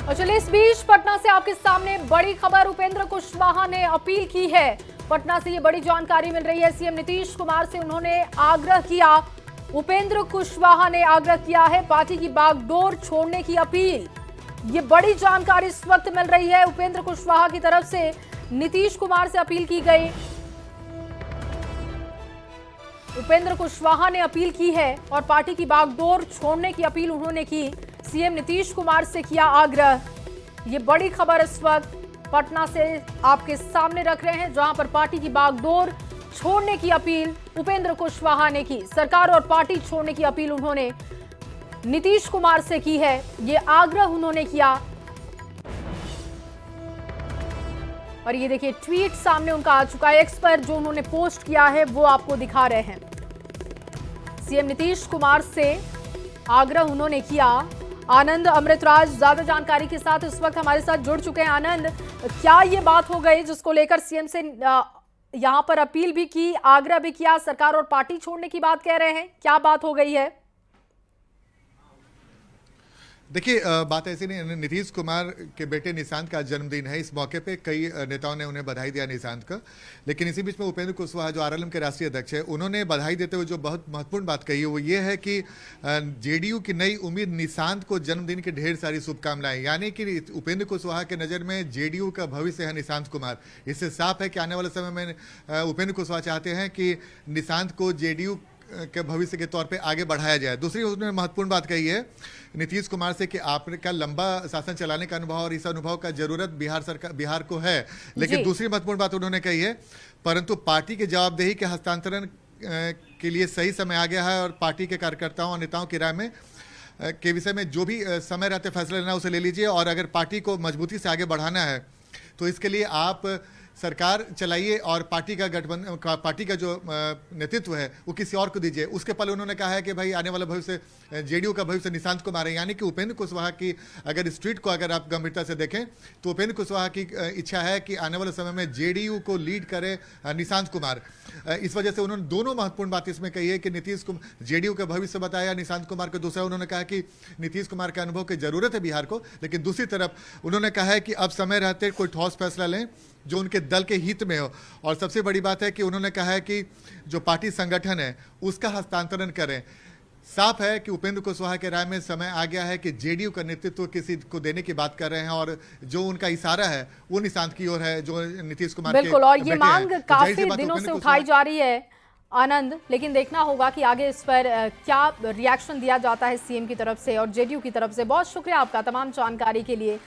और चलिए इस बीच पटना से आपके सामने बड़ी खबर। उपेंद्र कुशवाहा ने अपील की है। पटना से ये बड़ी जानकारी मिल रही है। सीएम नीतीश कुमार से उन्होंने आग्रह किया। उपेंद्र कुशवाहा ने आग्रह किया है पार्टी की बागडोर छोड़ने की अपील। ये बड़ी जानकारी इस वक्त मिल रही है। उपेंद्र कुशवाहा की तरफ से नीतीश कुमार से अपील की गई। उपेंद्र कुशवाहा ने अपील की है और पार्टी की बागडोर छोड़ने की अपील उन्होंने की। सीएम नीतीश कुमार से किया आग्रह। ये बड़ी खबर इस वक्त पटना से आपके सामने रख रहे हैं, जहां पर पार्टी की बागडोर छोड़ने की अपील उपेंद्र कुशवाहा ने की। सरकार और पार्टी छोड़ने की अपील उन्होंने नीतीश कुमार से की है। ये आग्रह उन्होंने किया। और ये देखिए ट्वीट सामने उनका आ चुका है। एक्स पर जो उन्होंने पोस्ट किया है वो आपको दिखा रहे हैं। सीएम नीतीश कुमार से आग्रह उन्होंने किया। आनंद अमृतराज ज्यादा जानकारी के साथ इस वक्त हमारे साथ जुड़ चुके हैं। आनंद, क्या ये बात हो गई जिसको लेकर सीएम से यहां पर अपील भी की, आग्रह भी किया, सरकार और पार्टी छोड़ने की बात कह रहे हैं, क्या बात हो गई है? देखिए, बात ऐसी नहीं। नीतीश कुमार के बेटे निशांत का जन्मदिन है। इस मौके पे कई नेताओं ने उन्हें बधाई दिया निशांत का। लेकिन इसी बीच में उपेंद्र कुशवाहा जो आरएलएम के राष्ट्रीय अध्यक्ष है, उन्होंने बधाई देते हुए जो बहुत महत्वपूर्ण बात कही है वो ये है कि जेडीयू की नई उम्मीद निशांत को जन्मदिन की ढेर सारी शुभकामनाएं। यानी कि उपेंद्र कुशवाहा के नज़र में जेडीयू का भविष्य है निशांत कुमार। इससे साफ है कि आने वाले समय में उपेंद्र कुशवाहा चाहते हैं कि निशांत को जेडीयू के भविष्य के तौर पे आगे बढ़ाया जाए। दूसरी उन्होंने महत्वपूर्ण बात कही है नीतीश कुमार से कि आपका लंबा शासन चलाने का अनुभव और इस अनुभव का जरूरत बिहार को है। लेकिन दूसरी महत्वपूर्ण बात उन्होंने कही है, परंतु पार्टी की जवाबदेही के हस्तांतरण के लिए सही समय आ गया है और पार्टी के कार्यकर्ताओं और नेताओं की राय में के विषय में जो भी समय रहते फैसला लेना उसे ले लीजिए। और अगर पार्टी को मजबूती से आगे बढ़ाना है तो इसके लिए आप सरकार चलाइए और पार्टी का गठबंधन, पार्टी का जो नेतृत्व है वो किसी और को दीजिए। उसके पहले उन्होंने कहा है कि भाई आने वाला भविष्य जेडीयू का भविष्य निशांत कुमार है। यानी कि उपेंद्र कुशवाहा की अगर इस ट्वीट को अगर आप गंभीरता से देखें तो उपेंद्र कुशवाहा की इच्छा है कि आने वाले समय में जेडीयू को लीड करे निशांत कुमार। इस वजह से उन्होंने दोनों महत्वपूर्ण बात इसमें कही है कि नीतीश कुमार जेडीयू का भविष्य बताया निशांत कुमार को। दूसरा उन्होंने कहा कि नीतीश कुमार के अनुभव की जरूरत है बिहार को। लेकिन दूसरी तरफ उन्होंने कहा है कि अब समय रहते कोई ठोस फैसला लें जो उनके दल के हित में हो। और सबसे बड़ी बात है कि उन्होंने कहा है कि जो पार्टी संगठन है उसका हस्तांतरण करें। साफ है कि उपेंद्र कुशवाहा के राय में समय आ गया है कि जेडीयू का नेतृत्व किसी को देने की बात कर रहे हैं और जो उनका इशारा है वो निशांत की ओर है, जो नीतीश कुमार के बिल्कुल। और ये मांग तो काफी दिनों से उठाई जा रही है आनंद, लेकिन देखना होगा कि आगे इस पर क्या रिएक्शन दिया जाता है सीएम की तरफ से और जेडीयू की तरफ से। बहुत शुक्रिया आपका तमाम जानकारी के लिए।